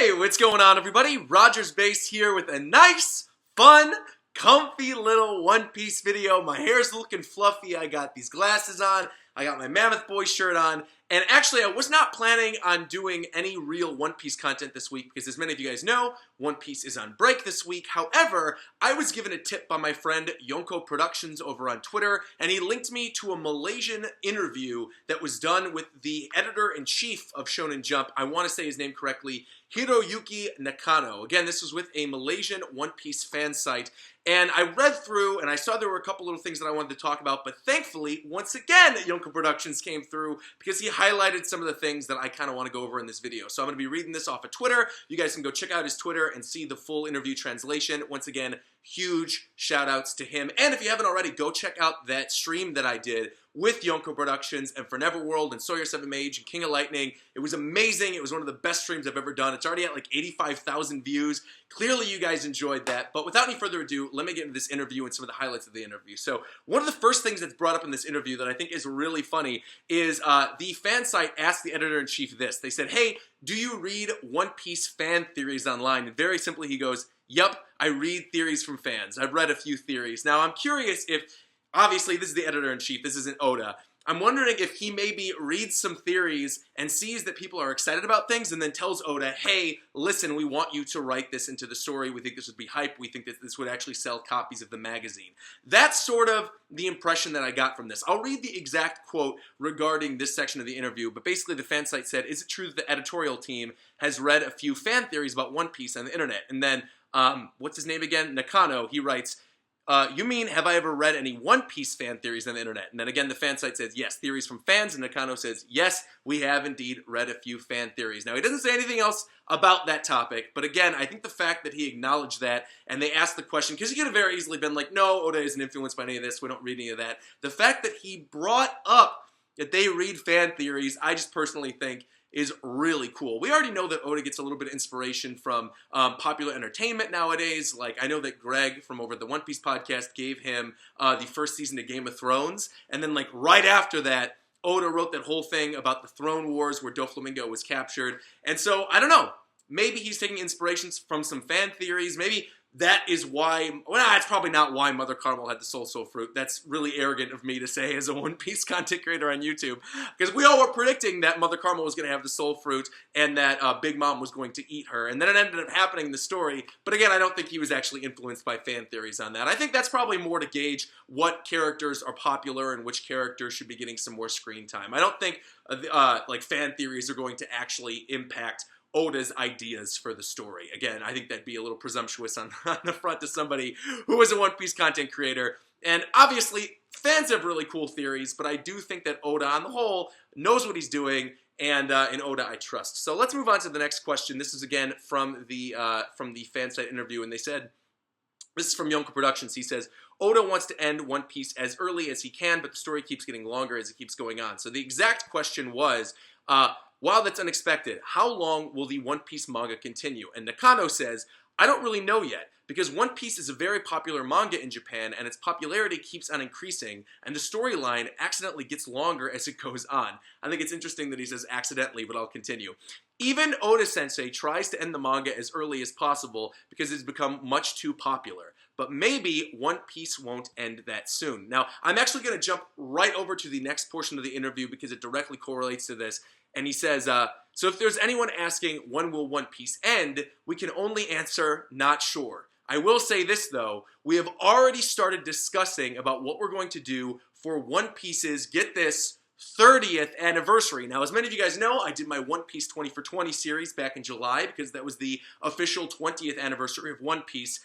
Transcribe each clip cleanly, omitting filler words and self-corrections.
Hey, what's going on, everybody? RogersBase here with a nice, fun, comfy little One Piece video. My hair's looking fluffy. I got these glasses on. I got my Mammoth Boy shirt on. And actually, I was not planning on doing any real One Piece content this week because, as many of you guys know, One Piece is on break this week. However, I was given a tip by my friend Yonko Productions over on Twitter, and he linked me to a Malaysian interview that was done with the editor-in-chief of Shonen Jump. I want to say his name correctly, Hiroyuki Nakano. Again, this was with a Malaysian One Piece fan site. And I read through, and I saw there were a couple little things that I wanted to talk about, but thankfully, once again, Yonko Productions came through because he highlighted some of the things that I kind of want to go over in this video. So I'm going to be reading this off of Twitter. You guys can go check out his Twitter and see the full interview translation. Once again, huge shout outs to him. And if you haven't already, go check out that stream that I did with Yonko Productions and for Neverworld and Sawyer 7 Mage and King of Lightning. It was amazing. It was one of the best streams I've ever done. It's already at like 85,000 views. Clearly you guys enjoyed that. But without any further ado, let me get into this interview and some of the highlights of the interview. So one of the first things that's brought up in this interview that I think is really funny is the fan site asked the editor-in-chief this. They said, hey, do you read One Piece fan theories online? And very simply he goes, yup, I read theories from fans. I've read a few theories. Now I'm curious if, obviously this is the editor-in-chief, this isn't Oda. I'm wondering if he maybe reads some theories and sees that people are excited about things and then tells Oda, hey, listen, we want you to write this into the story. We think this would be hype. We think that this would actually sell copies of the magazine. That's sort of the impression that I got from this. I'll read the exact quote regarding this section of the interview, but basically the fan site said, is it true that the editorial team has read a few fan theories about One Piece on the internet? And then, what's his name again? Nakano, he writes, you mean, have I ever read any One Piece fan theories on the internet? And then again, the fan site says, yes, theories from fans. And Nakano says, yes, we have indeed read a few fan theories. Now, he doesn't say anything else about that topic. But again, I think the fact that he acknowledged that and they asked the question, because he could have very easily been like, no, Oda isn't influenced by any of this. We don't read any of that. The fact that he brought up that they read fan theories, I just personally think is really cool. We already know that Oda gets a little bit of inspiration from popular entertainment nowadays. Like, I know that Greg from over at the One Piece podcast gave him the first season of Game of Thrones. And then, like, right after that, Oda wrote that whole thing about the Throne Wars where Doflamingo was captured. And so, I don't know. Maybe he's taking inspirations from some fan theories. Maybe that is why, well, it's probably not why Mother Caramel had the Soul Fruit. That's really arrogant of me to say as a One Piece content creator on YouTube. Because we all were predicting that Mother Caramel was going to have the Soul Fruit and that Big Mom was going to eat her. And then it ended up happening in the story. But again, I don't think he was actually influenced by fan theories on that. I think that's probably more to gauge what characters are popular and which characters should be getting some more screen time. I don't think like fan theories are going to actually impact Oda's ideas for the story. Again, I think that'd be a little presumptuous on the front to somebody who is a One Piece content creator. And obviously, fans have really cool theories, but I do think that Oda, on the whole, knows what he's doing, and in Oda, I trust. So let's move on to the next question. This is, again, from the fan site interview, and they said, this is from Yonko Productions. He says, Oda wants to end One Piece as early as he can, but the story keeps getting longer as it keeps going on. So the exact question was, wow, that's unexpected. How long will the One Piece manga continue? And Nakano says, I don't really know yet, because One Piece is a very popular manga in Japan, and its popularity keeps on increasing, and the storyline accidentally gets longer as it goes on. I think it's interesting that he says accidentally, but I'll continue. Even Oda-sensei tries to end the manga as early as possible because it's become much too popular. But maybe One Piece won't end that soon. Now, I'm actually going to jump right over to the next portion of the interview because it directly correlates to this. And he says, so if there's anyone asking when will One Piece end, we can only answer not sure. I will say this though, we have already started discussing about what we're going to do for One Piece's, get this, 30th anniversary. Now, as many of you guys know, I did my One Piece 20 for 20 series back in July because that was the official 20th anniversary of One Piece.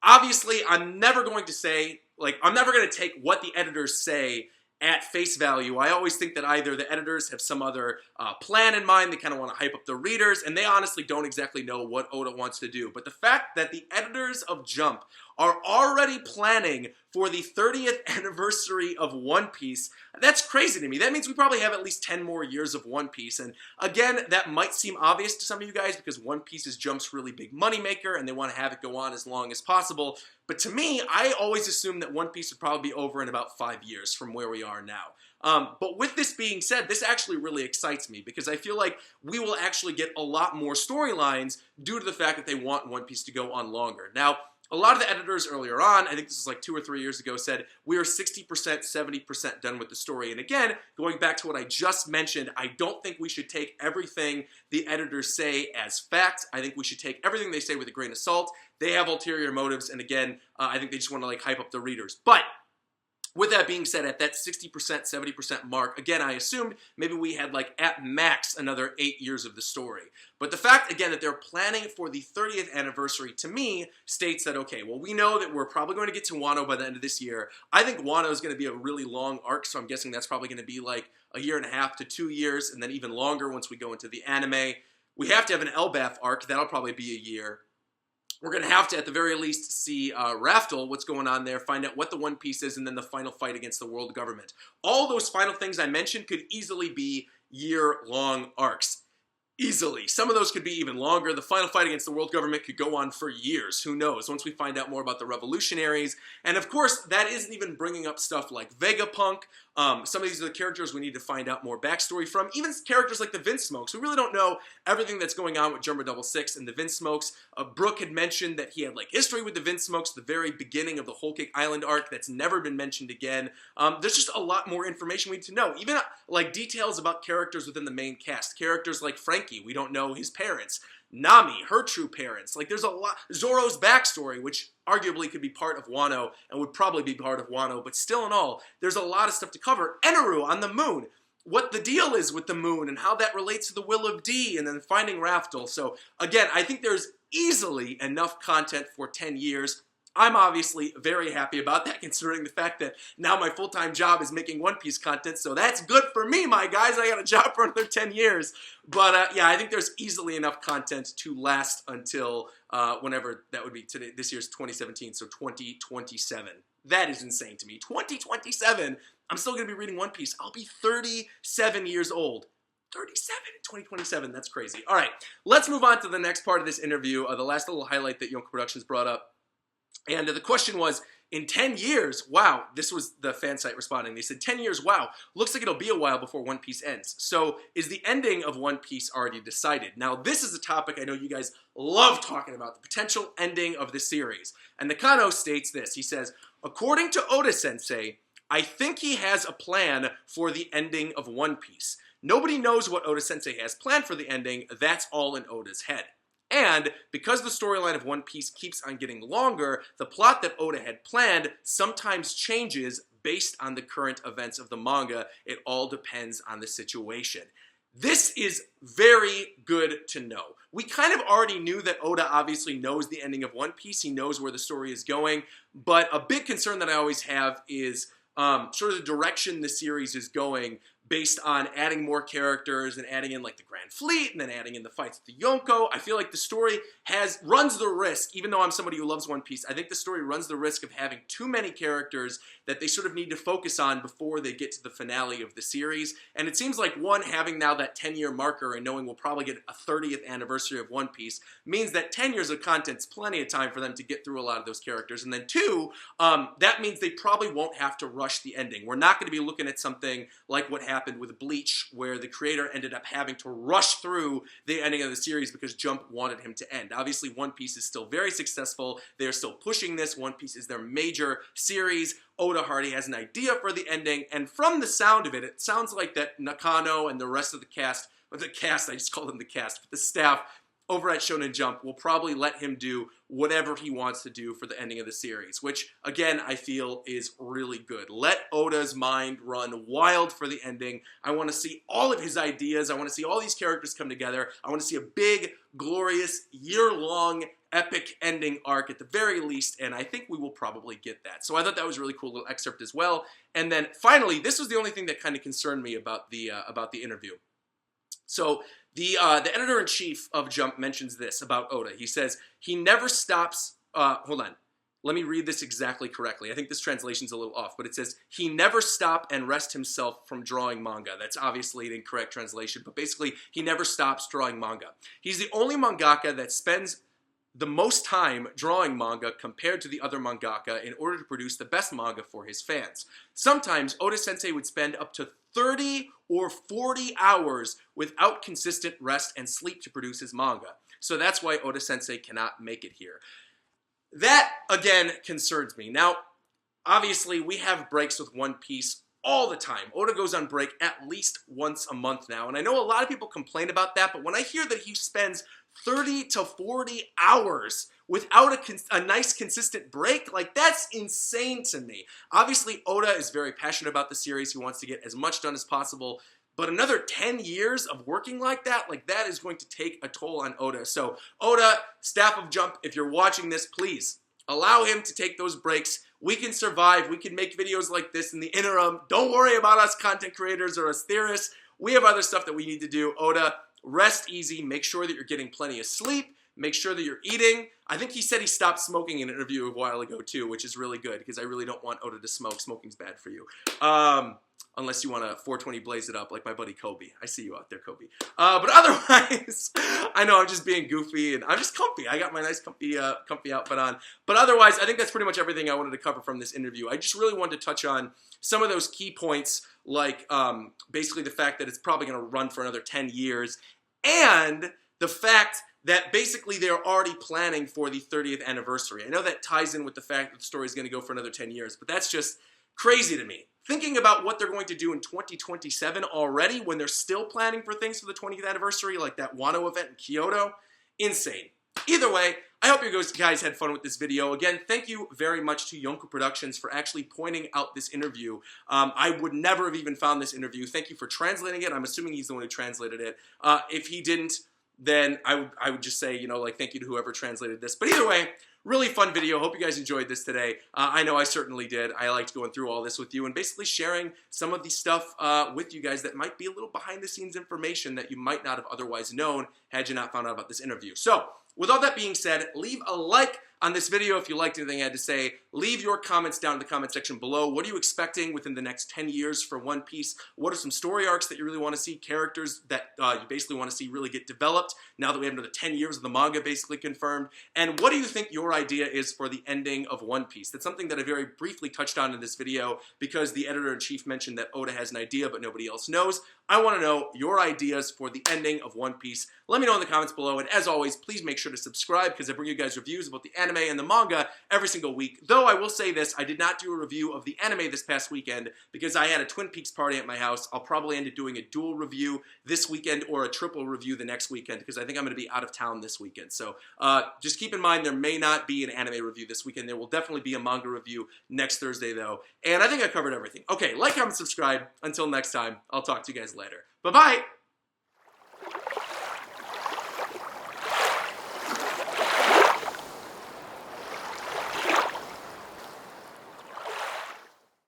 Obviously, I'm never going to say, like, I'm never going to take what the editors say at face value. I always think that either the editors have some other plan in mind, they kind of want to hype up the readers, and they honestly don't exactly know what Oda wants to do. But the fact that the editors of Jump are already planning for the 30th anniversary of One Piece. That's crazy to me. That means we probably have at least 10 more years of One Piece. And again, that might seem obvious to some of you guys because One Piece is Jump's really big moneymaker and they want to have it go on as long as possible. But to me, I always assumed that One Piece would probably be over in about 5 years from where we are now. But with this being said, this actually really excites me because I feel like we will actually get a lot more storylines due to the fact that they want One Piece to go on longer. Now, a lot of the editors earlier on, I think this was like 2 or 3 years ago, said we are 60%, 70% done with the story. And again, going back to what I just mentioned, I don't think we should take everything the editors say as fact. I think we should take everything they say with a grain of salt. They have ulterior motives, and again, I think they just want to like hype up the readers. But with that being said, at that 60%, 70% mark, again, I assumed maybe we had like at max another 8 years of the story. But the fact, again, that they're planning for the 30th anniversary, to me, states that, okay, well, we know that we're probably going to get to Wano by the end of this year. I think Wano is going to be a really long arc, so I'm guessing that's probably going to be like 1.5 to 2 years, and then even longer once we go into the anime. We have to have an Elbaf arc. That'll probably be a year. We're going to have to, at the very least, see Raftel, what's going on there, find out what the One Piece is, and then the final fight against the world government. All those final things I mentioned could easily be year-long arcs. Easily. Some of those could be even longer. The final fight against the world government could go on for years. Who knows? Once we find out more about the revolutionaries. And of course, that isn't even bringing up stuff like Vegapunk. Some of these are the characters we need to find out more backstory from. Even characters like the Vinsmokes. We really don't know everything that's going on with Jumper 66 and the Vinsmokes. Brooke had mentioned that he had like history with the Vinsmokes at the very beginning of the Whole Cake Island arc. That's never been mentioned again. There's just a lot more information we need to know. Even like details about characters within the main cast. Characters like Frankie, we don't know his parents. Nami, her true parents. Like there's a lot. Zoro's backstory, which arguably could be part of Wano and would probably be part of Wano, but still in all, there's a lot of stuff to cover. Eneru on the moon. What the deal is with the moon and how that relates to the Will of D and then finding Raftel. So again, I think there's easily enough content for 10 years. I'm obviously very happy about that considering the fact that now my full-time job is making One Piece content, so that's good for me, my guys. I got a job for another 10 years. But yeah, I think there's easily enough content to last until whenever that would be. Today. This year's 2017, so 2027. That is insane to me. 2027, I'm still going to be reading One Piece. I'll be 37 years old. 37 in 2027, that's crazy. All right, let's move on to the next part of this interview, the last little highlight that Yonko Productions brought up. And the question was, in 10 years, wow, this was the fan site responding. They said, 10 years, wow, looks like it'll be a while before One Piece ends. So is the ending of One Piece already decided? Now, this is a topic I know you guys love talking about, the potential ending of the series. And Nakano states this. He says, according to Oda-sensei, I think he has a plan for the ending of One Piece. Nobody knows what Oda-sensei has planned for the ending. That's all in Oda's head. And because the storyline of One Piece keeps on getting longer, the plot that Oda had planned sometimes changes based on the current events of the manga. It all depends on the situation. This is very good to know. We kind of already knew that Oda obviously knows the ending of One Piece. He knows where the story is going. But a big concern that I always have is sort of the direction the series is going based on adding more characters and adding in like the Grand Fleet and then adding in the fights with the Yonko. I feel like the story runs the risk, even though I'm somebody who loves One Piece, I think the story runs the risk of having too many characters that they sort of need to focus on before they get to the finale of the series. And it seems like one, having now that 10-year marker and knowing we'll probably get a 30th anniversary of One Piece means that 10 years of content's plenty of time for them to get through a lot of those characters. And then two, that means they probably won't have to rush the ending. We're not going to be looking at something like what happened with Bleach, where the creator ended up having to rush through the ending of the series because Jump wanted him to end. Obviously, One Piece is still very successful. They're still pushing this. One Piece is their major series. Oda Hardy has an idea for the ending, and from the sound of it, it sounds like that Nakano and the rest of the cast, I just call them the cast, but the staff over at Shonen Jump will probably let him do whatever he wants to do for the ending of the series, which, again, I feel is really good. Let Oda's mind run wild for the ending. I want to see all of his ideas. I want to see all these characters come together. I want to see a big, glorious, year-long, epic ending arc at the very least, and I think we will probably get that. So I thought that was a really cool little excerpt as well. And then, finally, this was the only thing that kind of concerned me about the interview. So the editor-in-chief of Jump mentions this about Oda. He says, he never stops, hold on. let me read this exactly correctly. I think this translation's a little off, but it says, he never stopped and rest himself from drawing manga. That's obviously an incorrect translation, but basically, he never stops drawing manga. He's the only mangaka that spends the most time drawing manga compared to the other mangaka in order to produce the best manga for his fans. Sometimes, Oda-sensei would spend up to 30 or 40 hours without consistent rest and sleep to produce his manga. So that's why Oda-sensei cannot make it here. That, again, concerns me. Now, obviously, we have breaks with One Piece all the time. Oda goes on break at least once a month now, and I know a lot of people complain about that, but when I hear that he spends 30 to 40 hours without a nice, consistent break, like, that's insane to me. Obviously, Oda is very passionate about the series. He wants to get as much done as possible. But another 10 years of working like that is going to take a toll on Oda. So, Oda, staff of Jump, if you're watching this, please allow him to take those breaks. We can survive. We can make videos like this in the interim. Don't worry about us content creators or us theorists. We have other stuff that we need to do. Oda, rest easy. Make sure that you're getting plenty of sleep. Make sure that you're eating. I think he said he stopped smoking in an interview a while ago, too, which is really good because I really don't want Oda to smoke. Smoking's bad for you. Unless you want to 420 blaze it up like my buddy Kobe. I see you out there, Kobe. But otherwise, I know I'm just being goofy and I'm just comfy. I got my nice comfy outfit on. But otherwise, I think that's pretty much everything I wanted to cover from this interview. I just really wanted to touch on some of those key points, like basically the fact that it's probably going to run for another 10 years and the fact that basically they're already planning for the 30th anniversary. I know that ties in with the fact that the story is going to go for another 10 years, but that's just crazy to me. Thinking about what they're going to do in 2027 already when they're still planning for things for the 20th anniversary, like that Wano event in Kyoto, insane. Either way, I hope you guys had fun with this video. Again, thank you very much to Yonko Productions for actually pointing out this interview. I would never have even found this interview. Thank you for translating it. I'm assuming he's the one who translated it. If he didn't, then I would just say, thank you to whoever translated this. But either way, really fun video. Hope you guys enjoyed this today. I know I certainly did. I liked going through all this with you and basically sharing some of the stuff with you guys that might be a little behind the scenes information that you might not have otherwise known had you not found out about this interview. So, with all that being said, leave a like on this video if you liked anything I had to say. Leave your comments down in the comment section below. What are you expecting within the next 10 years for One Piece? What are some story arcs that you really want to see? Characters that you basically want to see really get developed now that we have another 10 years of the manga basically confirmed? And what do you think your idea is for the ending of One Piece? That's something that I very briefly touched on in this video because the editor-in-chief mentioned that Oda has an idea but nobody else knows. I want to know your ideas for the ending of One Piece. Let me know in the comments below, and as always, please make sure to subscribe because I bring you guys reviews about the anime and the manga every single week. Though I will say this, I did not do a review of the anime this past weekend because I had a Twin Peaks party at my house. I'll probably end up doing a dual review this weekend or a triple review the next weekend because I think I'm going to be out of town this weekend. So just keep in mind there may not be an anime review this weekend. There will definitely be a manga review next Thursday though. And I think I covered everything. Okay, like, comment, subscribe. Until next time, I'll talk to you guys later. Bye-bye!